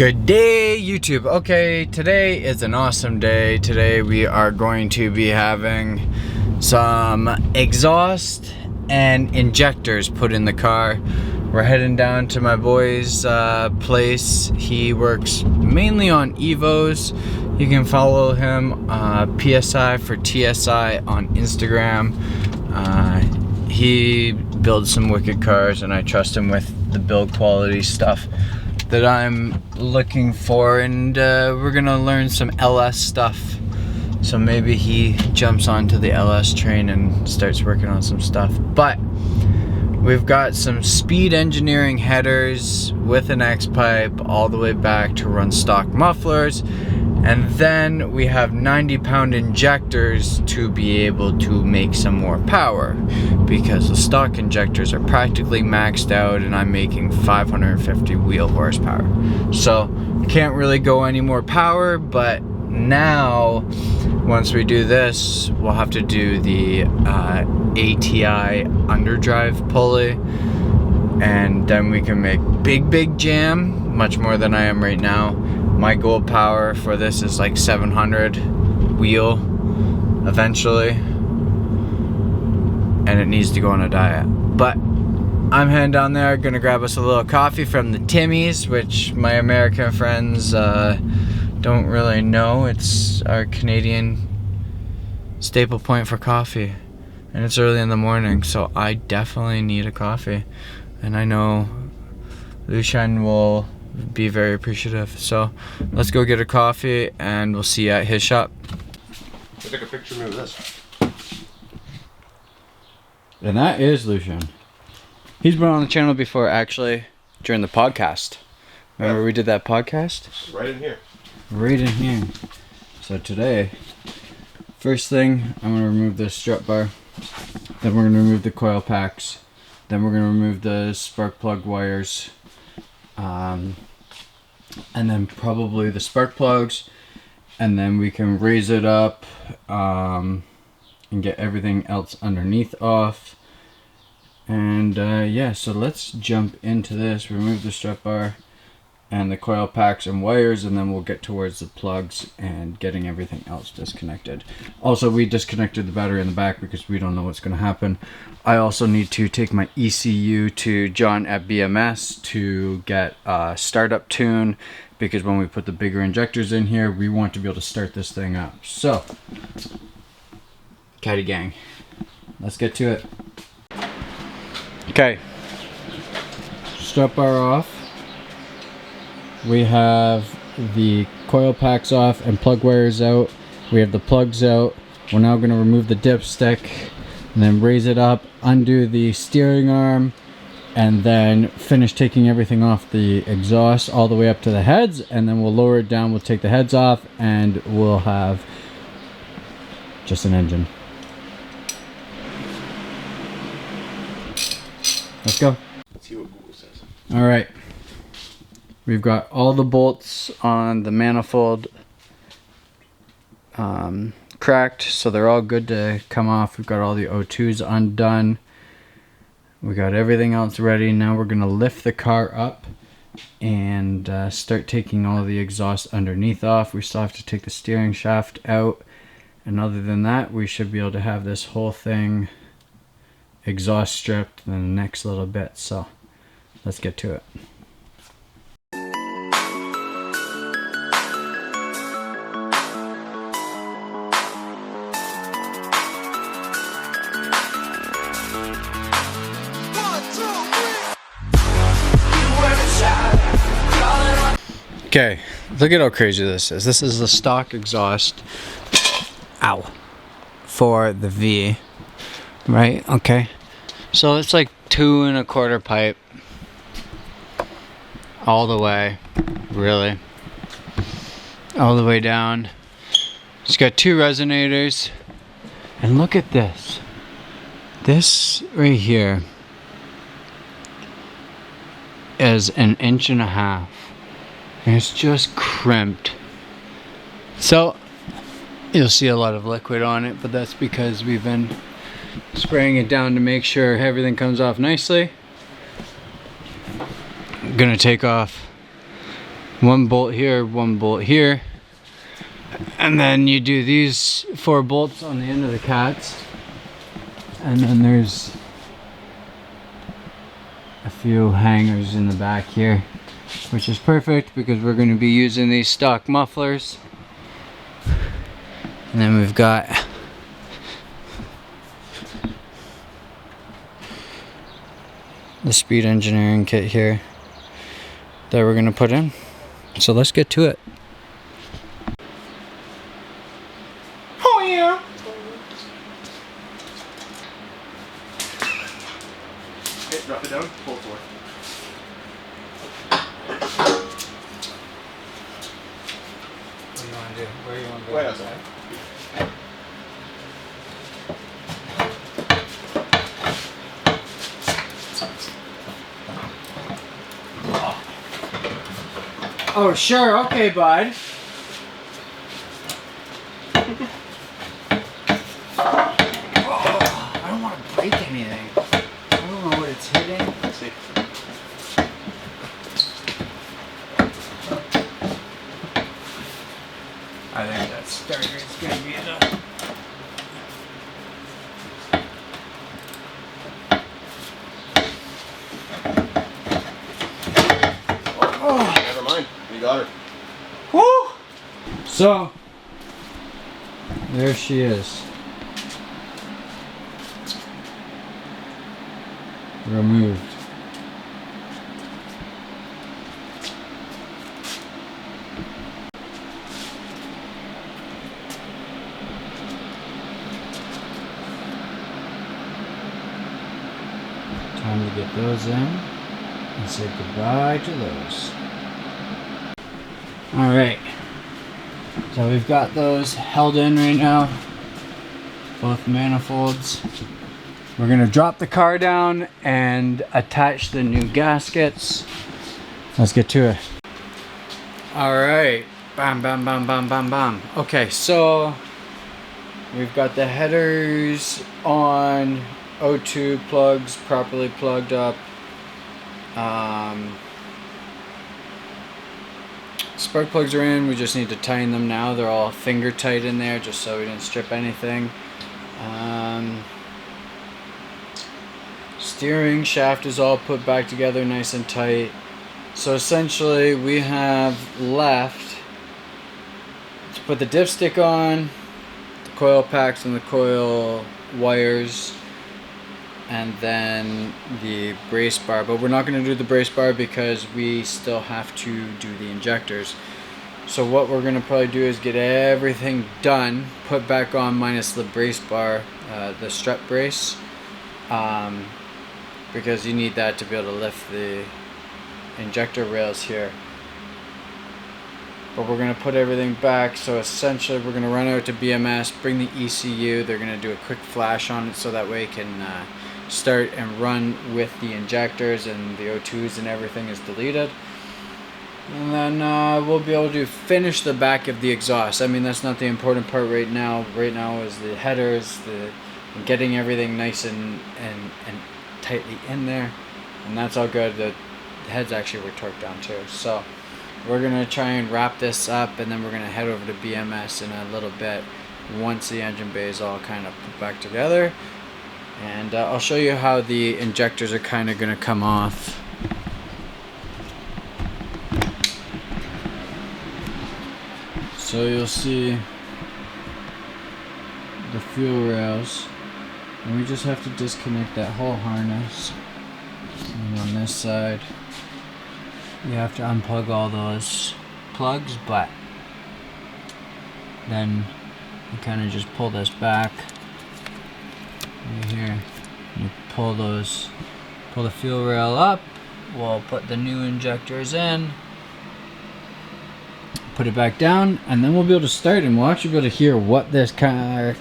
Good day, YouTube. Okay, today is an awesome day. Today we are going to be having some exhaust and injectors put in the car. We're heading down to my boy's place. He works mainly on Evos. You can follow him, PSI for TSI on Instagram. He builds some wicked cars and I trust him with the build quality stuff that I'm looking for, and we're gonna learn some LS stuff. So maybe he jumps onto the LS train and starts working on some stuff. But we've got some speed engineering headers with an X-pipe all the way back to run stock mufflers. And then we have 90-pound injectors to be able to make some more power, because the stock injectors are practically maxed out and I'm making 550 wheel horsepower. So can't really go any more power, but now once we do this, we'll have to do the ATI underdrive pulley, and then we can make big jam, much more than I am right now. My goal power for this is like 700 wheel eventually, and it needs to go on a diet. But I'm heading down there, gonna grab us a little coffee from the Timmy's, which my American friends don't really know. It's our Canadian staple point for coffee, and it's early in the morning, so I definitely need a coffee, and I know Lucian will be very appreciative. So let's go get a coffee and we'll see you at his shop. Take a picture of me with this. And that is Lucian. He's been on the channel before, actually, during the podcast. Remember we did that podcast? Right in here. Right in here. So today, first thing, I'm going to remove this strut bar. Then we're going to remove the coil packs. Then we're going to remove the spark plug wires. And then probably the spark plugs, and then we can raise it up and get everything else underneath off. And yeah, so let's jump into this. Remove the strut bar and the coil packs and wires, and then we'll get towards the plugs and getting everything else disconnected. Also, we disconnected the battery in the back because we don't know what's going to happen. I also need to take my ECU to John at BMS to get a startup tune, because when we put the bigger injectors in here, we want to be able to start this thing up. So, Caddy gang, let's get to it. Okay, strut bar off. We have the coil packs off and plug wires out. We have the plugs out. We're now going to remove the dipstick and then raise it up, undo the steering arm, and then finish taking everything off the exhaust all the way up to the heads, and then we'll lower it down. We'll take the heads off and we'll have just an engine. Let's go. Let's see what Google says. All right. We've got all the bolts on the manifold cracked, so they're all good to come off. We've got all the O2s undone. We got everything else ready. Now we're going to lift the car up and start taking all the exhaust underneath off. We still have to take the steering shaft out, and other than that, we should be able to have this whole thing exhaust stripped in the next little bit. So let's get to it. Okay, look at how crazy this is. This is the stock exhaust, for the V, right? Okay, so it's like 2 1/4 pipe all the way, really, all the way down. It's got 2 resonators, and look at this. This right here is 1.5 inches. And it's just crimped. So you'll see a lot of liquid on it, but that's because we've been spraying it down to make sure everything comes off nicely. I'm gonna take off One bolt here, one bolt here. And then you do these 4 bolts on the end of the cats. And then there's a few hangers in the back here, which is perfect because we're going to be using these stock mufflers. And then we've got the speed engineering kit here that we're going to put in. So let's get to it. Oh yeah. Okay, drop it down. Pull forward. What do you want to do? Where do you want to go? Right outside. Oh, sure. Okay, bud. Oh, I don't want to break anything. I don't know what it's hitting. Let's see. I think that starter is going to be the... Never mind. We got her. Woo! So, there she is. Removed. Time to get those in and say goodbye to those. Alright, so we've got those held in right now, both manifolds. We're going to drop the car down and attach the new gaskets. Let's get to it. Alright, bam, bam, bam, bam, bam, bam. Okay, so we've got the headers on, O2 plugs properly plugged up. Spark plugs are in, we just need to tighten them now. They're all finger tight in there just so we didn't strip anything. Steering shaft is all put back together nice and tight. So essentially we have left to put the dipstick on, the coil packs and the coil wires, and then the brace bar. But we're not going to do the brace bar because we still have to do the injectors. So what we're going to probably do is get everything done, put back on minus the brace bar, the strut brace, because you need that to be able to lift the injector rails here. But we're going to put everything back, so essentially we're going to run out to BMS, bring the ECU, they're going to do a quick flash on it so that way it can start and run with the injectors and the O2s and everything is deleted. And then we'll be able to finish the back of the exhaust. I mean, that's not the important part right now. Right now is the headers, and getting everything nice and tightly in there. And that's all good. The heads actually were torqued down too. So we're going to try and wrap this up, and then we're going to head over to BMS in a little bit once the engine bay is all kind of put back together. And I'll show you how the injectors are kind of going to come off. So you'll see the fuel rails, and we just have to disconnect that whole harness. And on this side, you have to unplug all those plugs, but then you kind of just pull this back right here. You pull the fuel rail up. We'll put the new injectors in, put it back down, and then we'll be able to start, and we'll actually be able to hear what this car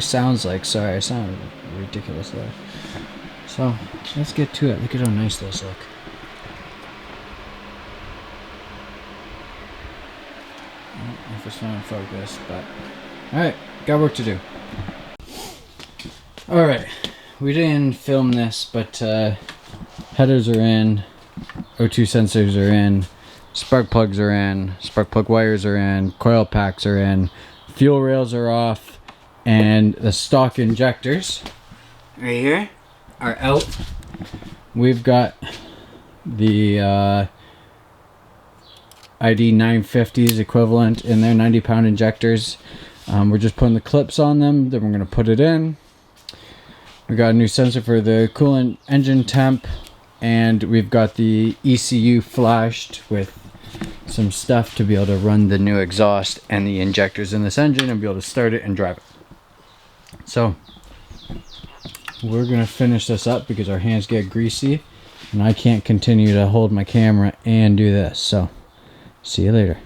sounds like. Sorry, I sounded ridiculous there. So let's get to it. Look at how nice those look. I don't know if it's going to focus, but alright, got work to do. Alright, we didn't film this, but headers are in, O2 sensors are in, Spark plugs are in, spark plug wires are in, coil packs are in, fuel rails are off, and the stock injectors right here are out. We've got the ID 950s equivalent in there, 90-pound injectors. We're just putting the clips on them, then we're going to put it in. We got a new sensor for the coolant engine temp, and we've got the ECU flashed with some stuff to be able to run the new exhaust and the injectors in this engine and be able to start it and drive it. So we're gonna finish this up because our hands get greasy and I can't continue to hold my camera and do this. So see you later.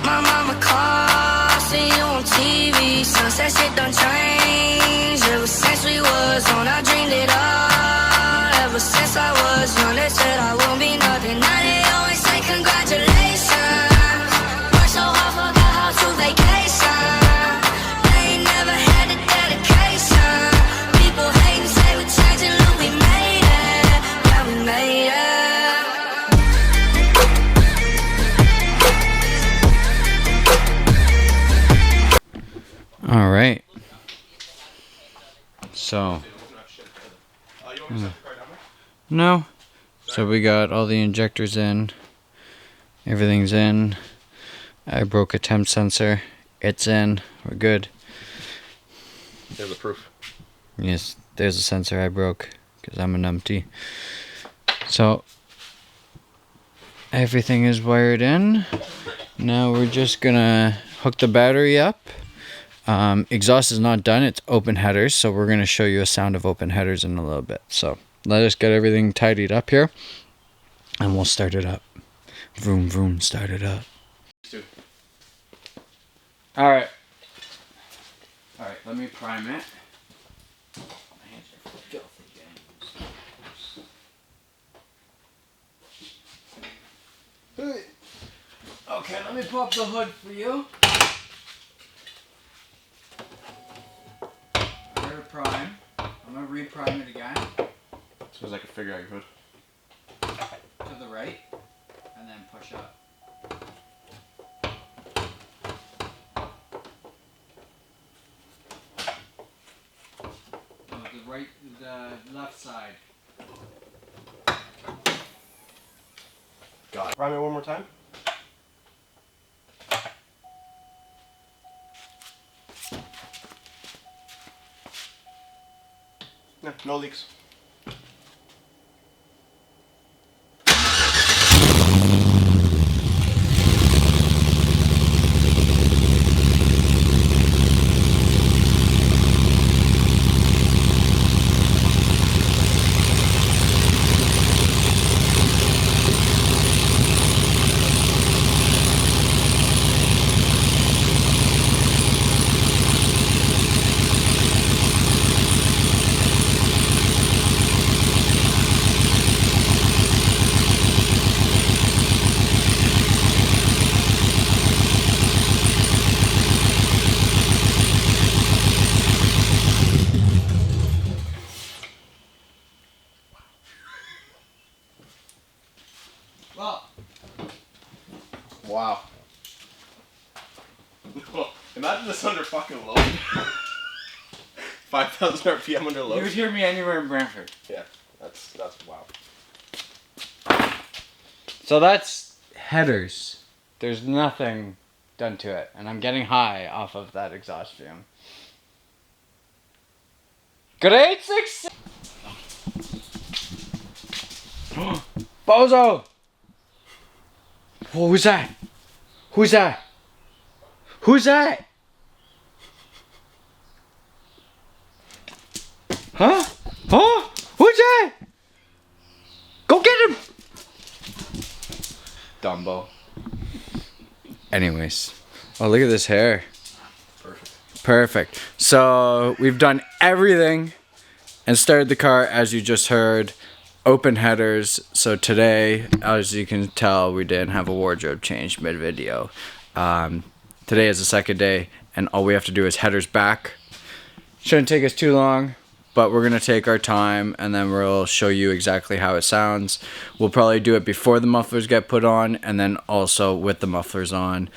My mama calls, see you on TV. Sunset shit done changed. Ever since we was on, I dreamed it all. Ever since I was young, they said I won't be nothing. Now they always say congratulations. Worked so hard, forgot how to vacation. They ain't never had the dedication. People hate and say we changing, look, we made it. Yeah, we made it. All right. So no. So we got all the injectors in. Everything's in. I broke a temp sensor. It's in. We're good. There's the proof. Yes, there's a sensor I broke because I'm a numpty. So everything is wired in. Now we're just gonna hook the battery up. Exhaust is not done, it's open headers, so we're going to show you a sound of open headers in a little bit. So let us get everything tidied up here and we'll start it up. Vroom vroom, start it up. Alright, let me prime it. My hands are filthy, James. Okay, let me pop the hood for you. Prime. I'm gonna reprime it again. As soon as I can figure out your hood. To the right, and then push up. Oh, the left side. Got it. Prime it one more time. No, no leaks. Wow. Imagine this under fucking load. 5,000 RPM under load. You would hear me anywhere in Brantford. Yeah, that's wow. So that's headers. There's nothing done to it, and I'm getting high off of that exhaust fume. Great success! Bozo! Who's that? Who's that? Who's that? Huh? Huh? Who's that? Go get him! Dumbo. Anyways. Oh, look at this hair. Perfect. Perfect. So, we've done everything and started the car as you just heard. Open headers. So today, as you can tell, we didn't have a wardrobe change mid-video. Today is the second day, and all we have to do is headers back. Shouldn't take us too long. but we're gonna take our time and then we'll show you exactly how it sounds. We'll probably do it before the mufflers get put on, and then also with the mufflers on,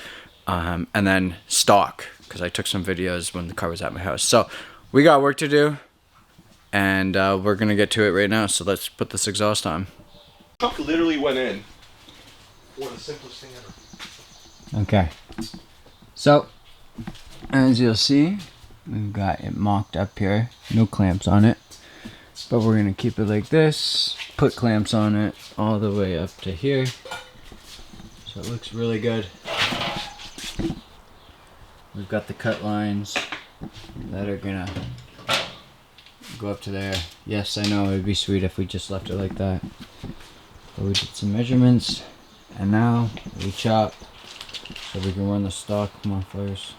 and then stock, because I took some videos when the car was at my house. So we got work to do, and we're gonna get to it right now. So let's put this exhaust on. Truck literally went in. What the simplest thing ever. Okay, so as you'll see, we've got it mocked up here, no clamps on it, but we're gonna keep it like this, put clamps on it all the way up to here, so it looks really good. We've got the cut lines that are gonna go up to there. Yes, I know it'd be sweet if we just left it like that, but we did some measurements, and now we chop so we can run the stock mufflers.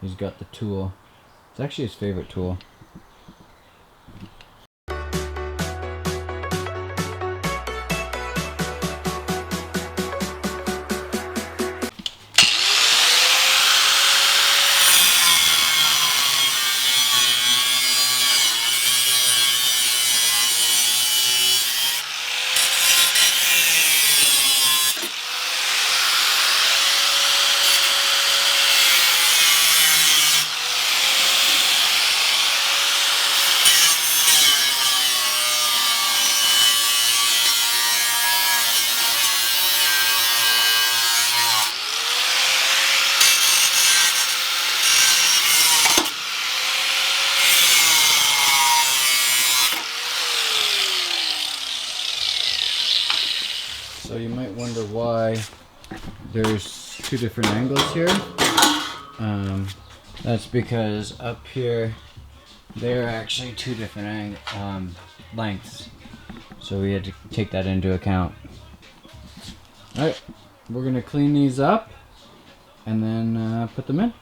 He's got the tool. It's actually his favorite tool. So you might wonder why there's two different angles here. That's because up here they're actually two different lengths. So we had to take that into account. Alright, we're gonna clean these up and then put them in.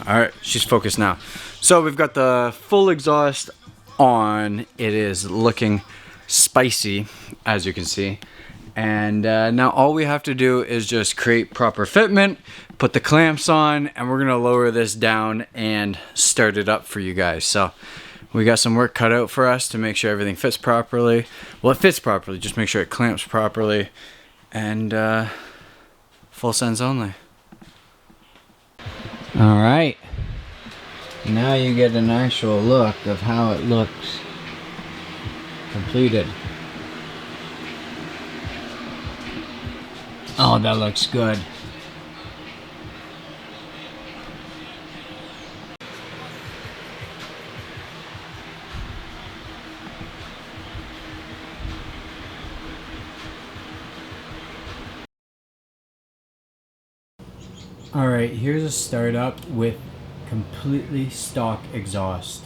Alright, she's focused now. So we've got the full exhaust on. It is looking spicy, as you can see. And now all we have to do is just create proper fitment, put the clamps on, and we're gonna lower this down and start it up for you guys. So we got some work cut out for us to make sure everything fits properly. Well, it fits properly, just make sure it clamps properly, and full sends only. All right, now you get an actual look of how it looks completed. Oh, that looks good. All right, here's a startup with completely stock exhaust.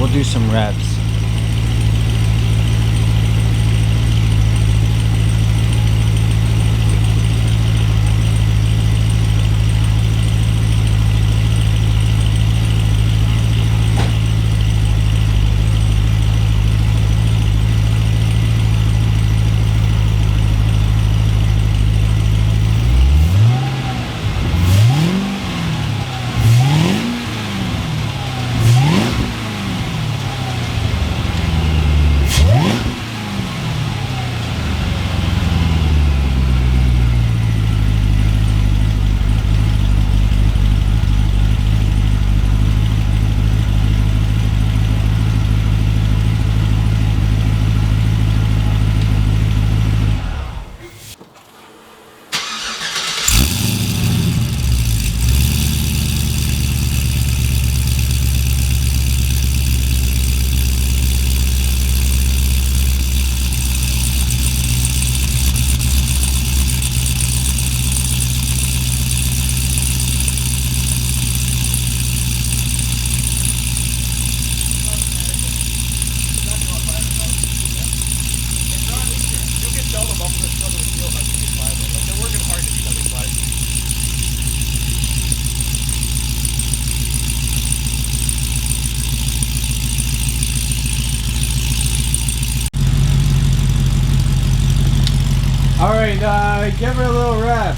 We'll do some reps. All right, give her a little rep.